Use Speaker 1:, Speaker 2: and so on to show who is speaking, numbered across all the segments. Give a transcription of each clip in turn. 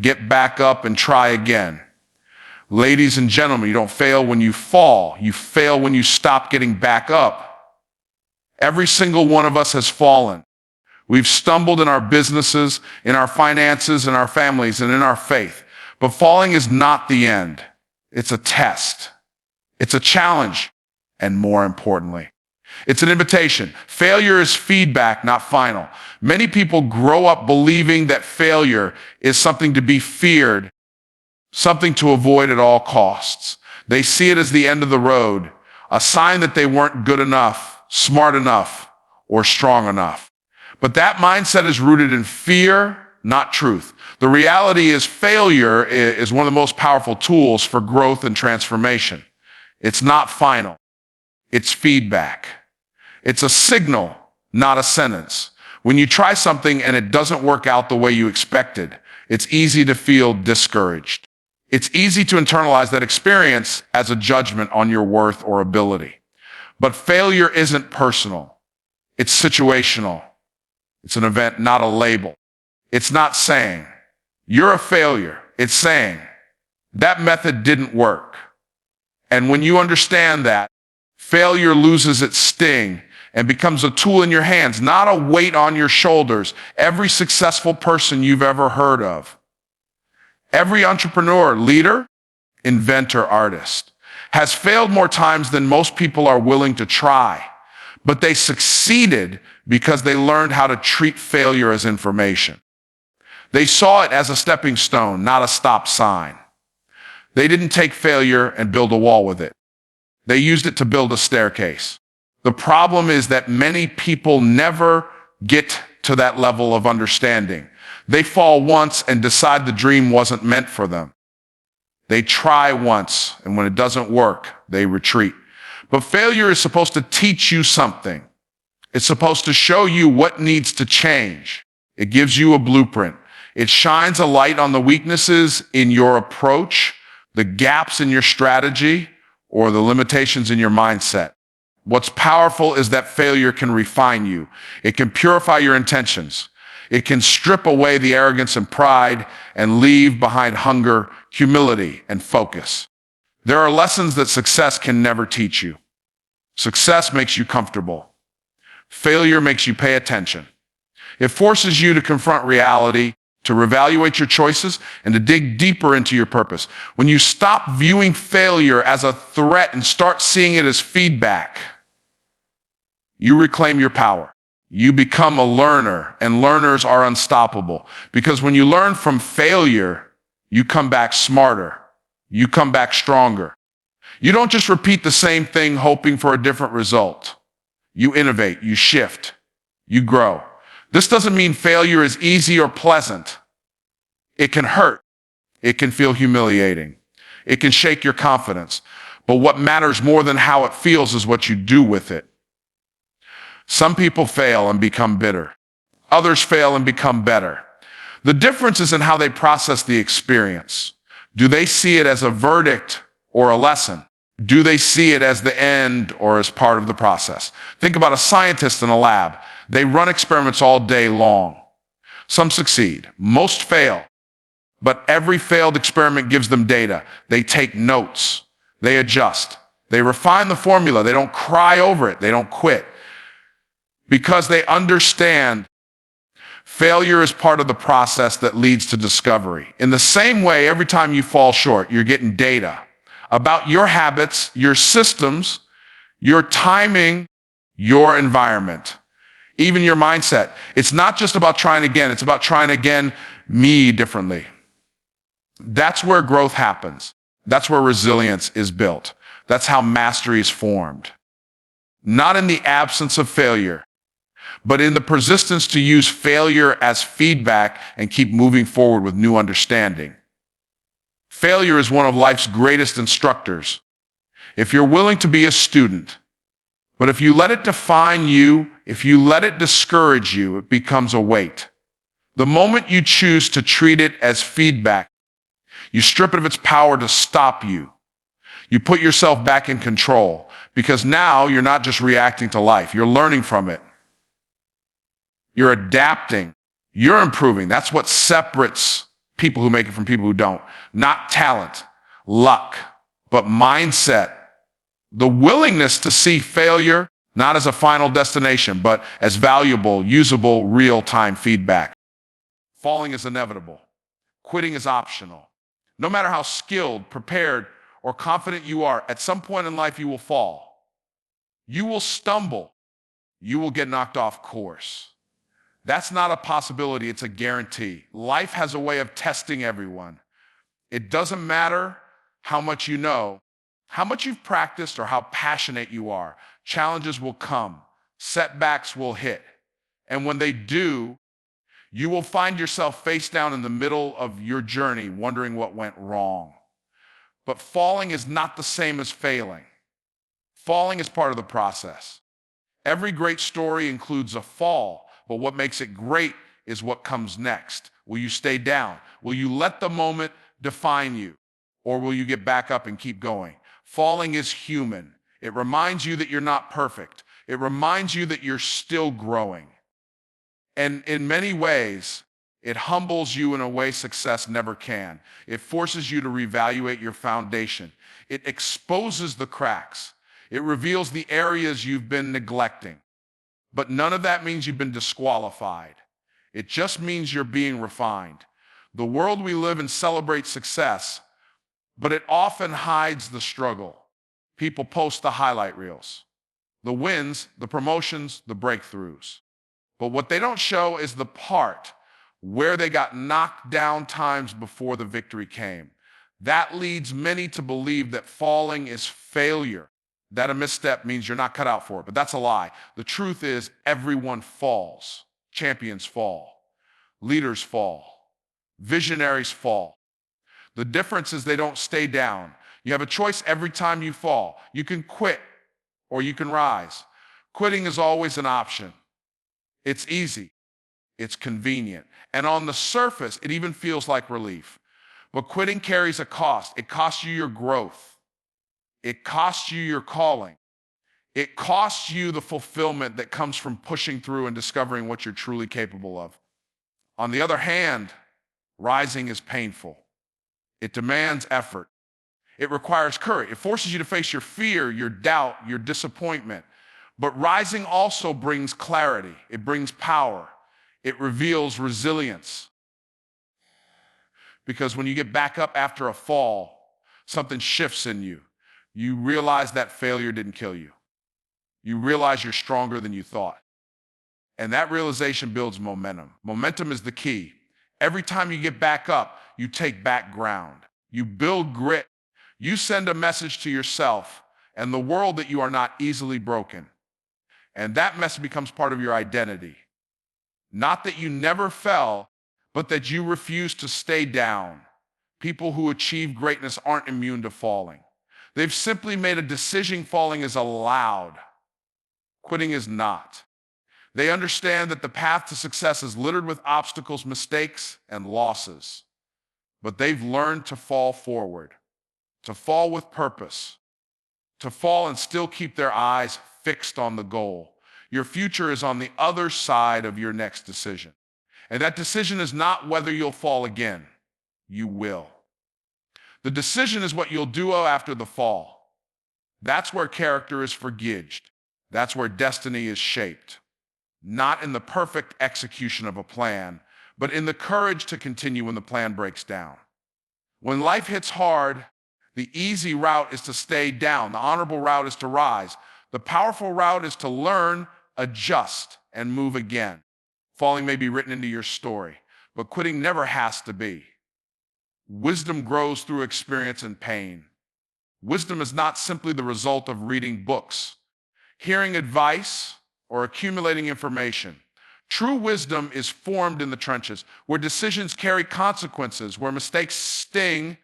Speaker 1: get back up and try again. Ladies and gentlemen, you don't fail when you fall. You fail when you stop getting back up. Every single one of us has fallen. We've stumbled in our businesses, in our finances, in our families, and in our faith. But falling is not the end. It's a test. It's a challenge. And more importantly, it's an invitation. Failure is feedback, not final. Many people grow up believing that failure is something to be feared, something to avoid at all costs. They see it as the end of the road, a sign that they weren't good enough, smart enough, or strong enough. But that mindset is rooted in fear, not truth. The reality is failure is one of the most powerful tools for growth and transformation. It's not final. It's feedback. It's a signal, not a sentence. When you try something and it doesn't work out the way you expected, it's easy to feel discouraged. It's easy to internalize that experience as a judgment on your worth or ability. But failure isn't personal. It's situational. It's an event, not a label. It's not saying, you're a failure. It's saying, that method didn't work. And when you understand that, failure loses its sting and becomes a tool in your hands, not a weight on your shoulders. Every successful person you've ever heard of, every entrepreneur, leader, inventor, artist, has failed more times than most people are willing to try. But they succeeded because they learned how to treat failure as information. They saw it as a stepping stone, not a stop sign. They didn't take failure and build a wall with it. They used it to build a staircase. The problem is that many people never get to that level of understanding. They fall once and decide the dream wasn't meant for them. They try once, and when it doesn't work, they retreat. But failure is supposed to teach you something. It's supposed to show you what needs to change. It gives you a blueprint. It shines a light on the weaknesses in your approach, the gaps in your strategy, or the limitations in your mindset. What's powerful is that failure can refine you. It can purify your intentions. It can strip away the arrogance and pride and leave behind hunger, humility, and focus. There are lessons that success can never teach you. Success makes you comfortable. Failure makes you pay attention. It forces you to confront reality, to reevaluate your choices, and to dig deeper into your purpose. When you stop viewing failure as a threat and start seeing it as feedback, you reclaim your power. You become a learner, and learners are unstoppable. Because when you learn from failure, you come back smarter. You come back stronger. You don't just repeat the same thing hoping for a different result. You innovate, you shift, you grow. This doesn't mean failure is easy or pleasant. It can hurt. It can feel humiliating. It can shake your confidence. But what matters more than how it feels is what you do with it. Some people fail and become bitter. Others fail and become better. The difference is in how they process the experience. Do they see it as a verdict or a lesson? Do they see it as the end or as part of the process? Think about a scientist in a lab. They run experiments all day long. Some succeed. Most fail. But every failed experiment gives them data. They take notes. They adjust. They refine the formula. They don't cry over it. They don't quit. Because they understand failure is part of the process that leads to discovery. In the same way, every time you fall short, you're getting data about your habits, your systems, your timing, your environment, even your mindset. It's not just about trying again. It's about trying again, me differently. That's where growth happens. That's where resilience is built. That's how mastery is formed. Not in the absence of failure, but in the persistence to use failure as feedback and keep moving forward with new understanding. Failure is one of life's greatest instructors. If you're willing to be a student, but if you let it define you, if you let it discourage you, it becomes a weight. The moment you choose to treat it as feedback, you strip it of its power to stop you. You put yourself back in control because now you're not just reacting to life, you're learning from it. You're adapting. You're improving. That's what separates People who make it from people who don't. Not talent, luck, but mindset. The willingness to see failure not as a final destination, but as valuable, usable, real-time feedback. Falling is inevitable. Quitting is optional. No matter how skilled, prepared, or confident you are, at some point in life you will fall. You will stumble. You will get knocked off course. That's not a possibility, it's a guarantee. Life has a way of testing everyone. It doesn't matter how much you know, how much you've practiced, or how passionate you are. Challenges will come, setbacks will hit. And when they do, you will find yourself face down in the middle of your journey, wondering what went wrong. But falling is not the same as failing. Falling is part of the process. Every great story includes a fall, but what makes it great is what comes next. Will you stay down? Will you let the moment define you? Or will you get back up and keep going? Falling is human. It reminds you that you're not perfect. It reminds you that you're still growing. And in many ways, it humbles you in a way success never can. It forces you to reevaluate your foundation. It exposes the cracks. It reveals the areas you've been neglecting. But none of that means you've been disqualified. It just means you're being refined. The world we live in celebrates success, but it often hides the struggle. People post the highlight reels, the wins, the promotions, the breakthroughs. But what they don't show is the part where they got knocked down times before the victory came. That leads many to believe that falling is failure, that a misstep means you're not cut out for it. But that's a lie. The truth is everyone falls. Champions fall. Leaders fall. Visionaries fall. The difference is they don't stay down. You have a choice every time you fall. You can quit or you can rise. Quitting is always an option. It's easy. It's convenient. And on the surface, it even feels like relief. But quitting carries a cost. It costs you your growth. It costs you your calling. It costs you the fulfillment that comes from pushing through and discovering what you're truly capable of. On the other hand, rising is painful. It demands effort. It requires courage. It forces you to face your fear, your doubt, your disappointment. But rising also brings clarity. It brings power. It reveals resilience. Because when you get back up after a fall, something shifts in you. You realize that failure didn't kill you. You realize you're stronger than you thought. And that realization builds momentum. Momentum is the key. Every time you get back up, you take back ground. You build grit. You send a message to yourself and the world that you are not easily broken. And that message becomes part of your identity. Not that you never fell, but that you refuse to stay down. People who achieve greatness aren't immune to falling. They've simply made a decision falling is allowed. Quitting is not. They understand that the path to success is littered with obstacles, mistakes, and losses. But they've learned to fall forward, to fall with purpose, to fall and still keep their eyes fixed on the goal. Your future is on the other side of your next decision. And that decision is not whether you'll fall again. You will. The decision is what you'll do after the fall. That's where character is forged. That's where destiny is shaped. Not in the perfect execution of a plan, but in the courage to continue when the plan breaks down. When life hits hard, the easy route is to stay down. The honorable route is to rise. The powerful route is to learn, adjust, and move again. Falling may be written into your story, but quitting never has to be. Wisdom grows through experience and pain. Wisdom is not simply the result of reading books, hearing advice, or accumulating information. True wisdom is formed in the trenches, where decisions carry consequences, where mistakes sting,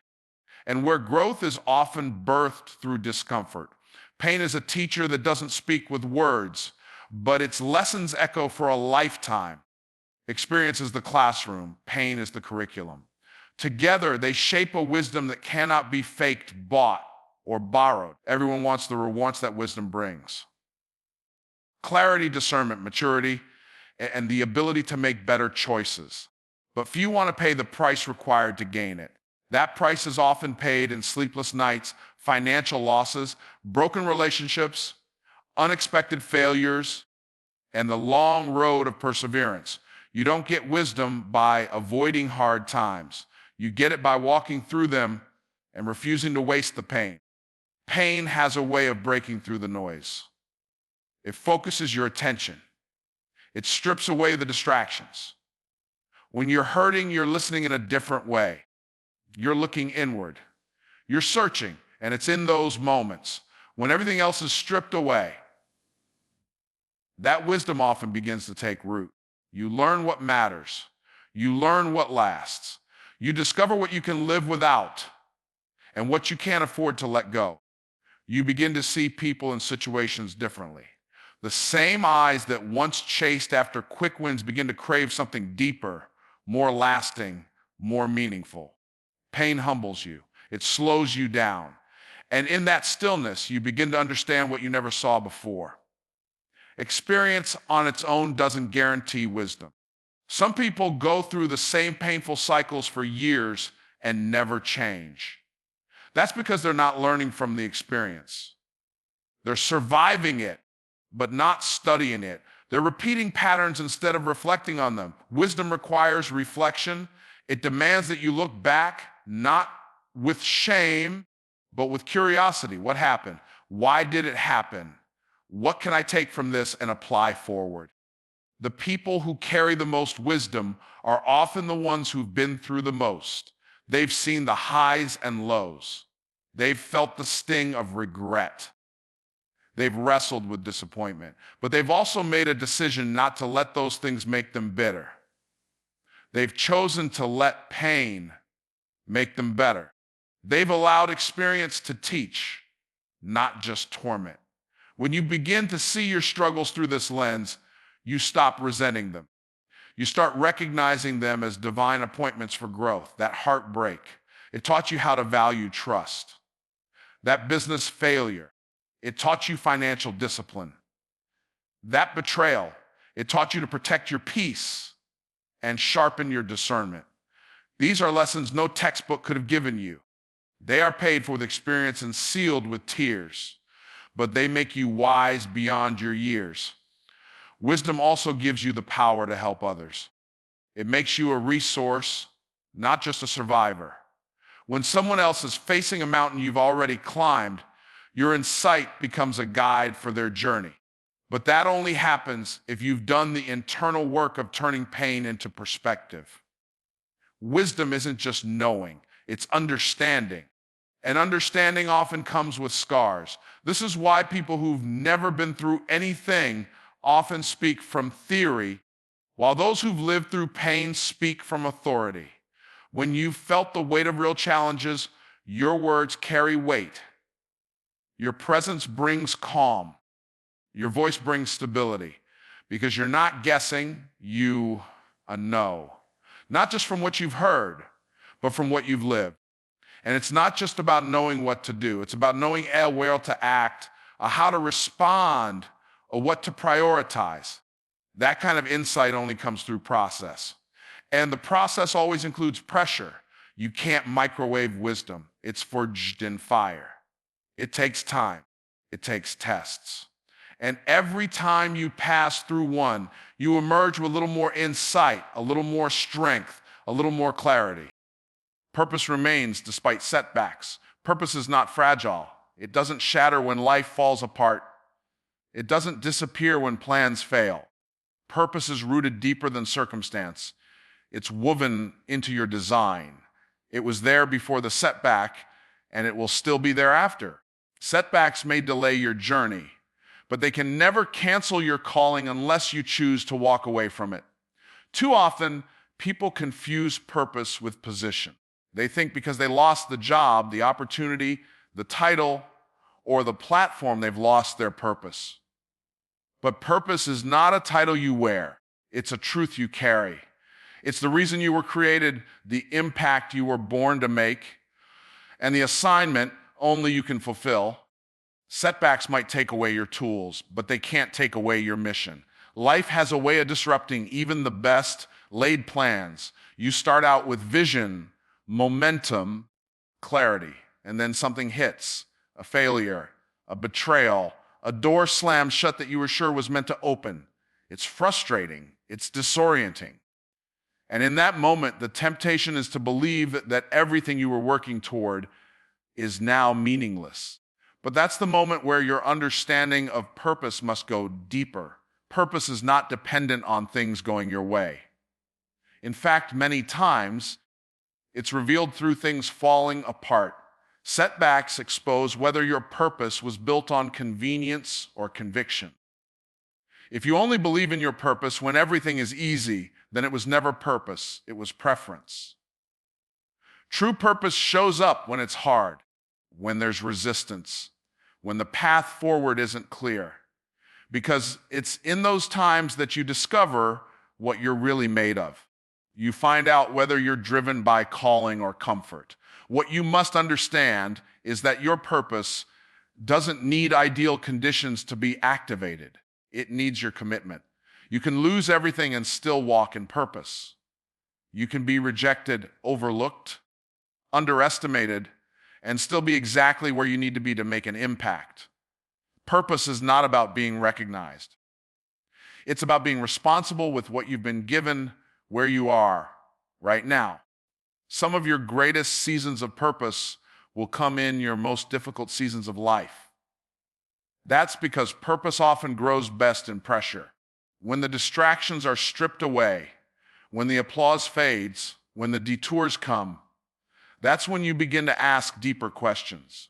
Speaker 1: and where growth is often birthed through discomfort. Pain is a teacher that doesn't speak with words, but its lessons echo for a lifetime. Experience is the classroom, pain is the curriculum. Together, they shape a wisdom that cannot be faked, bought, or borrowed. Everyone wants the rewards that wisdom brings. Clarity, discernment, maturity, and the ability to make better choices. but few want to pay the price required to gain it. That price is often paid in sleepless nights, financial losses, broken relationships, unexpected failures, and the long road of perseverance. You don't get wisdom by avoiding hard times. You get it by walking through them and refusing to waste the pain. Pain has a way of breaking through the noise. It focuses your attention. It strips away the distractions. When you're hurting, you're listening in a different way. You're looking inward. You're searching, and it's in those moments when everything else is stripped away that wisdom often begins to take root. You learn what matters. You learn what lasts. You discover what you can live without and what you can't afford to let go. You begin to see people and situations differently. The same eyes that once chased after quick wins begin to crave something deeper, more lasting, more meaningful. Pain humbles you. It slows you down. And in that stillness, you begin to understand what you never saw before. Experience on its own doesn't guarantee wisdom. Some people go through the same painful cycles for years and never change. That's because they're not learning from the experience. They're surviving it, but not studying it. They're repeating patterns instead of reflecting on them. Wisdom requires reflection. It demands that you look back, not with shame, but with curiosity. What happened? Why did it happen? What can I take from this and apply forward? The people who carry the most wisdom are often the ones who've been through the most. They've seen the highs and lows. They've felt the sting of regret. They've wrestled with disappointment, but they've also made a decision not to let those things make them bitter. They've chosen to let pain make them better. They've allowed experience to teach, not just torment. When you begin to see your struggles through this lens, you stop resenting them. You start recognizing them as divine appointments for growth. That heartbreak, it taught you how to value trust. That business failure, it taught you financial discipline. That betrayal, it taught you to protect your peace and sharpen your discernment. These are lessons no textbook could have given you. They are paid for with experience and sealed with tears, but they make you wise beyond your years. Wisdom also gives you the power to help others. It makes you a resource, not just a survivor. When someone else is facing a mountain you've already climbed, your insight becomes a guide for their journey. But that only happens if you've done the internal work of turning pain into perspective. Wisdom isn't just knowing, it's understanding. And understanding often comes with scars. This is why people who've never been through anything often speak from theory, while those who've lived through pain speak from authority. When you've felt the weight of real challenges, your words carry weight. Your presence brings calm. Your voice brings stability, because you're not guessing, you know. Not just from what you've heard, but from what you've lived. And it's not just about knowing what to do. It's about knowing where to act, how to respond, or what to prioritize. That kind of insight only comes through process. And the process always includes pressure. You can't microwave wisdom. It's forged in fire. It takes time. It takes tests. And every time you pass through one, you emerge with a little more insight, a little more strength, a little more clarity. Purpose remains despite setbacks. Purpose is not fragile. It doesn't shatter when life falls apart. It doesn't disappear when plans fail. Purpose is rooted deeper than circumstance. It's woven into your design. It was there before the setback, and it will still be there after. Setbacks may delay your journey, but they can never cancel your calling unless you choose to walk away from it. Too often, people confuse purpose with position. They think because they lost the job, the opportunity, the title, or the platform, they've lost their purpose. But purpose is not a title you wear. It's a truth you carry. It's the reason you were created, the impact you were born to make, and the assignment only you can fulfill. Setbacks might take away your tools, but they can't take away your mission. Life has a way of disrupting even the best laid plans. You start out with vision, momentum, clarity, and then something hits, a failure, a betrayal, a door slammed shut that you were sure was meant to open. It's frustrating. It's disorienting. And in that moment, the temptation is to believe that everything you were working toward is now meaningless. But that's the moment where your understanding of purpose must go deeper. Purpose is not dependent on things going your way. In fact, many times, it's revealed through things falling apart. Setbacks expose whether your purpose was built on convenience or conviction. If you only believe in your purpose when everything is easy, then it was never purpose, it was preference. True purpose shows up when it's hard, when there's resistance, when the path forward isn't clear. Because it's in those times that you discover what you're really made of. You find out whether you're driven by calling or comfort. What you must understand is that your purpose doesn't need ideal conditions to be activated. It needs your commitment. You can lose everything and still walk in purpose. You can be rejected, overlooked, underestimated, and still be exactly where you need to be to make an impact. Purpose is not about being recognized. It's about being responsible with what you've been given where you are right now. Some of your greatest seasons of purpose will come in your most difficult seasons of life. That's because purpose often grows best in pressure. When the distractions are stripped away, when the applause fades, when the detours come, that's when you begin to ask deeper questions.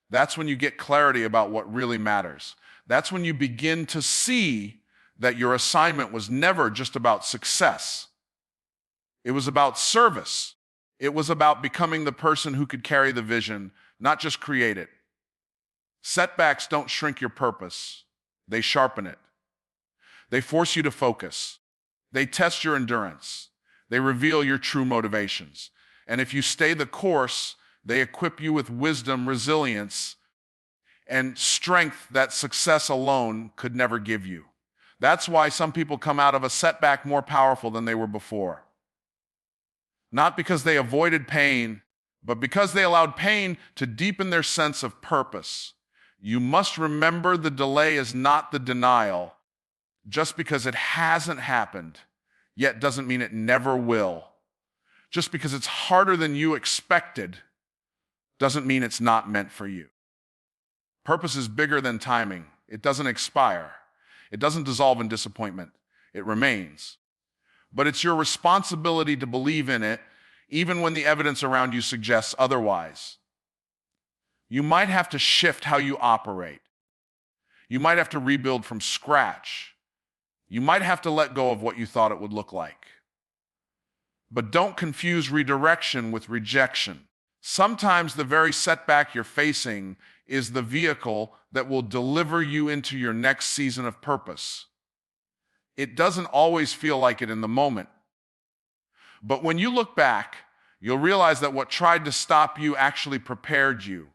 Speaker 1: That's when you get clarity about what really matters. That's when you begin to see that your assignment was never just about success. It was about service. It was about becoming the person who could carry the vision, not just create it. Setbacks don't shrink your purpose. They sharpen it. They force you to focus. They test your endurance. They reveal your true motivations. And if you stay the course, they equip you with wisdom, resilience, and strength that success alone could never give you. That's why some people come out of a setback more powerful than they were before. Not because they avoided pain, but because they allowed pain to deepen their sense of purpose. You must remember the delay is not the denial. Just because it hasn't happened, yet doesn't mean it never will. Just because it's harder than you expected, doesn't mean it's not meant for you. Purpose is bigger than timing. It doesn't expire. It doesn't dissolve in disappointment. It remains. But it's your responsibility to believe in it, even when the evidence around you suggests otherwise. You might have to shift how you operate. You might have to rebuild from scratch. You might have to let go of what you thought it would look like. But don't confuse redirection with rejection. Sometimes the very setback you're facing is the vehicle that will deliver you into your next season of purpose. It doesn't always feel like it in the moment. But when you look back, you'll realize that what tried to stop you actually prepared you.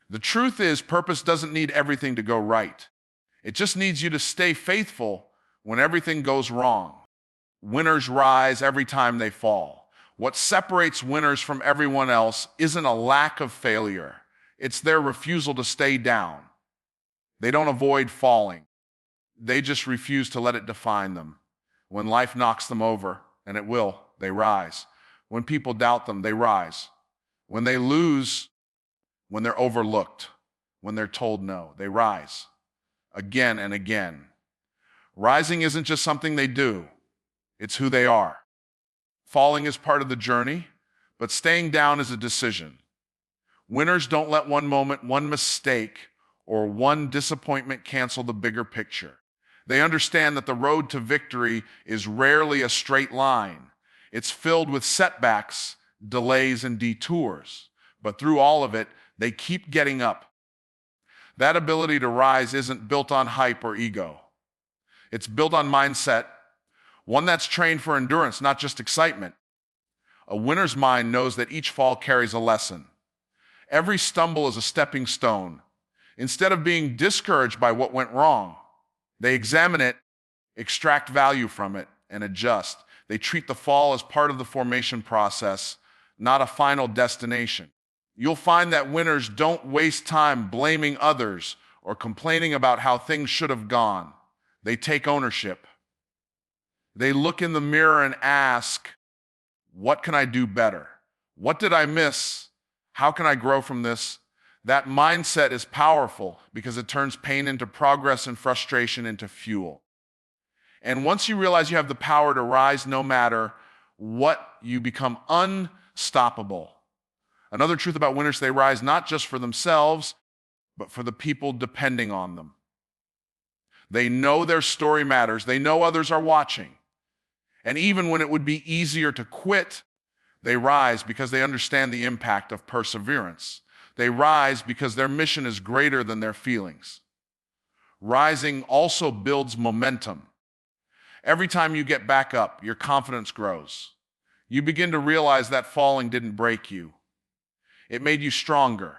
Speaker 1: The truth is, purpose doesn't need everything to go right. It just needs you to stay faithful when everything goes wrong. Winners rise every time they fall. What separates winners from everyone else isn't a lack of failure. It's their refusal to stay down. They don't avoid falling. They just refuse to let it define them. When life knocks them over, and it will, they rise. When people doubt them, they rise. When they lose, when they're overlooked, when they're told no, they rise. Again and again. Rising isn't just something they do. It's who they are. Falling is part of the journey, but staying down is a decision. Winners don't let one moment, one mistake, or one disappointment cancel the bigger picture. They understand that the road to victory is rarely a straight line. It's filled with setbacks, delays, and detours. But through all of it, they keep getting up. That ability to rise isn't built on hype or ego. It's built on mindset, one that's trained for endurance, not just excitement. A winner's mind knows that each fall carries a lesson. Every stumble is a stepping stone. Instead of being discouraged by what went wrong, they examine it, extract value from it, and adjust. They treat the fall as part of the formation process, not a final destination. You'll find that winners don't waste time blaming others or complaining about how things should have gone. They take ownership. They look in the mirror and ask, what can I do better? What did I miss? How can I grow from this? That mindset is powerful because it turns pain into progress and frustration into fuel. And once you realize you have the power to rise no matter what, you become unstoppable. Another truth about winners, they rise not just for themselves, but for the people depending on them. They know their story matters. They know others are watching. And even when it would be easier to quit, they rise because they understand the impact of perseverance. They rise because their mission is greater than their feelings. Rising also builds momentum. Every time you get back up, your confidence grows. You begin to realize that falling didn't break you. It made you stronger.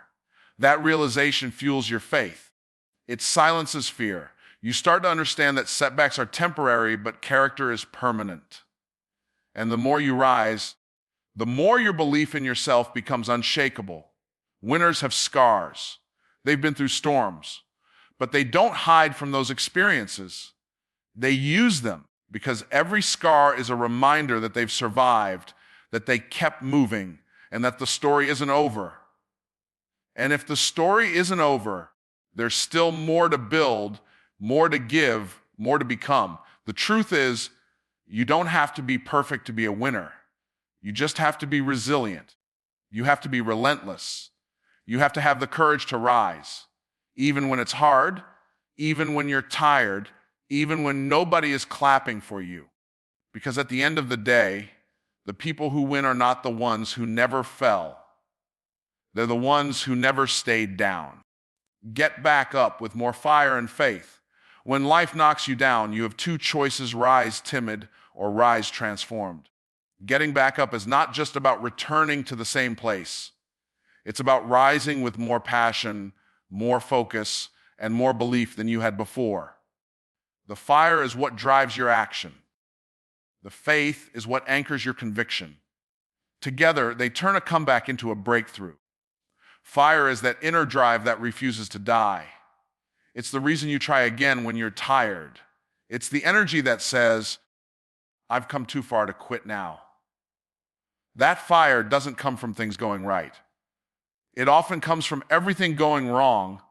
Speaker 1: That realization fuels your faith. It silences fear. You start to understand that setbacks are temporary, but character is permanent. And the more you rise, the more your belief in yourself becomes unshakable. Winners have scars. They've been through storms, but they don't hide from those experiences. They use them because every scar is a reminder that they've survived, that they kept moving, and that the story isn't over. And if the story isn't over, there's still more to build, more to give, more to become. The truth is, you don't have to be perfect to be a winner. You just have to be resilient. You have to be relentless. You have to have the courage to rise, even when it's hard, even when you're tired, even when nobody is clapping for you. Because at the end of the day, the people who win are not the ones who never fell. They're the ones who never stayed down. Get back up with more fire and faith. When life knocks you down, you have two choices: rise timid or rise transformed. Getting back up is not just about returning to the same place. It's about rising with more passion, more focus, and more belief than you had before. The fire is what drives your action. The faith is what anchors your conviction. Together, they turn a comeback into a breakthrough. Fire is that inner drive that refuses to die. It's the reason you try again when you're tired. It's the energy that says, I've come too far to quit now. That fire doesn't come from things going right. It often comes from everything going wrong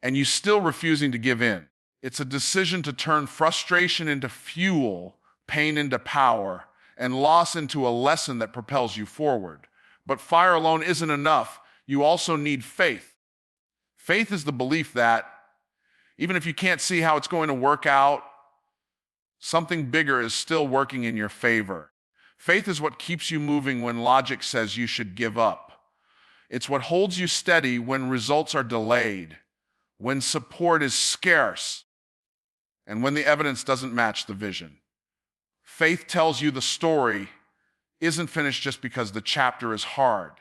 Speaker 1: and you still refusing to give in. It's a decision to turn frustration into fuel, pain into power, and loss into a lesson that propels you forward. But fire alone isn't enough. You also need faith. Faith is the belief that even if you can't see how it's going to work out, something bigger is still working in your favor. Faith is what keeps you moving when logic says you should give up. It's what holds you steady when results are delayed, when support is scarce, and when the evidence doesn't match the vision. Faith tells you the story isn't finished just because the chapter is hard.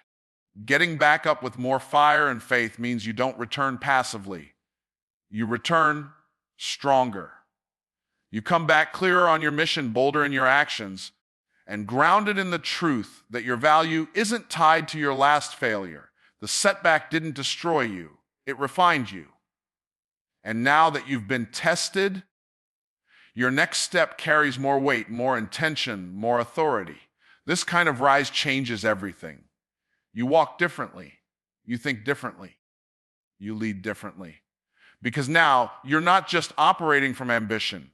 Speaker 1: Getting back up with more fire and faith means you don't return passively. You return stronger. You come back clearer on your mission, bolder in your actions, and grounded in the truth that your value isn't tied to your last failure. The setback didn't destroy you. It refined you. And now that you've been tested, your next step carries more weight, more intention, more authority. This kind of rise changes everything. You walk differently. You think differently. You lead differently. Because now you're not just operating from ambition.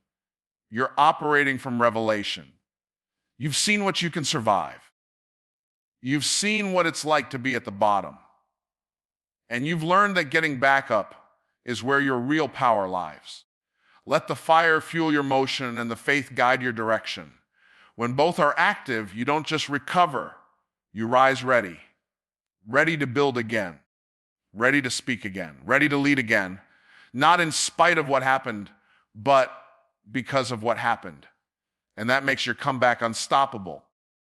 Speaker 1: You're operating from revelation. You've seen what you can survive. You've seen what it's like to be at the bottom. And you've learned that getting back up is where your real power lies. Let the fire fuel your motion and the faith guide your direction. When both are active, you don't just recover, you rise ready. Ready to build again. Ready to speak again. Ready to lead again. Not in spite of what happened, but because of what happened. And that makes your comeback unstoppable.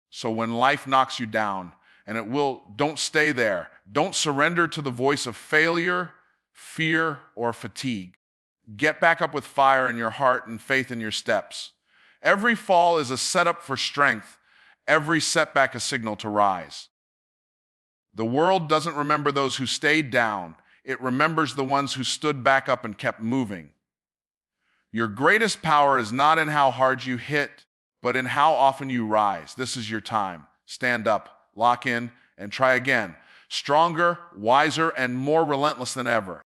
Speaker 1: So when life knocks you down, and it will, don't stay there. Don't surrender to the voice of failure, fear, or fatigue. Get back up with fire in your heart and faith in your steps. Every fall is a setup for strength, every setback a signal to rise. The world doesn't remember those who stayed down, it remembers the ones who stood back up and kept moving. Your greatest power is not in how hard you hit, but in how often you rise. This is your time. Stand up, lock in, and try again. Stronger, wiser, and more relentless than ever.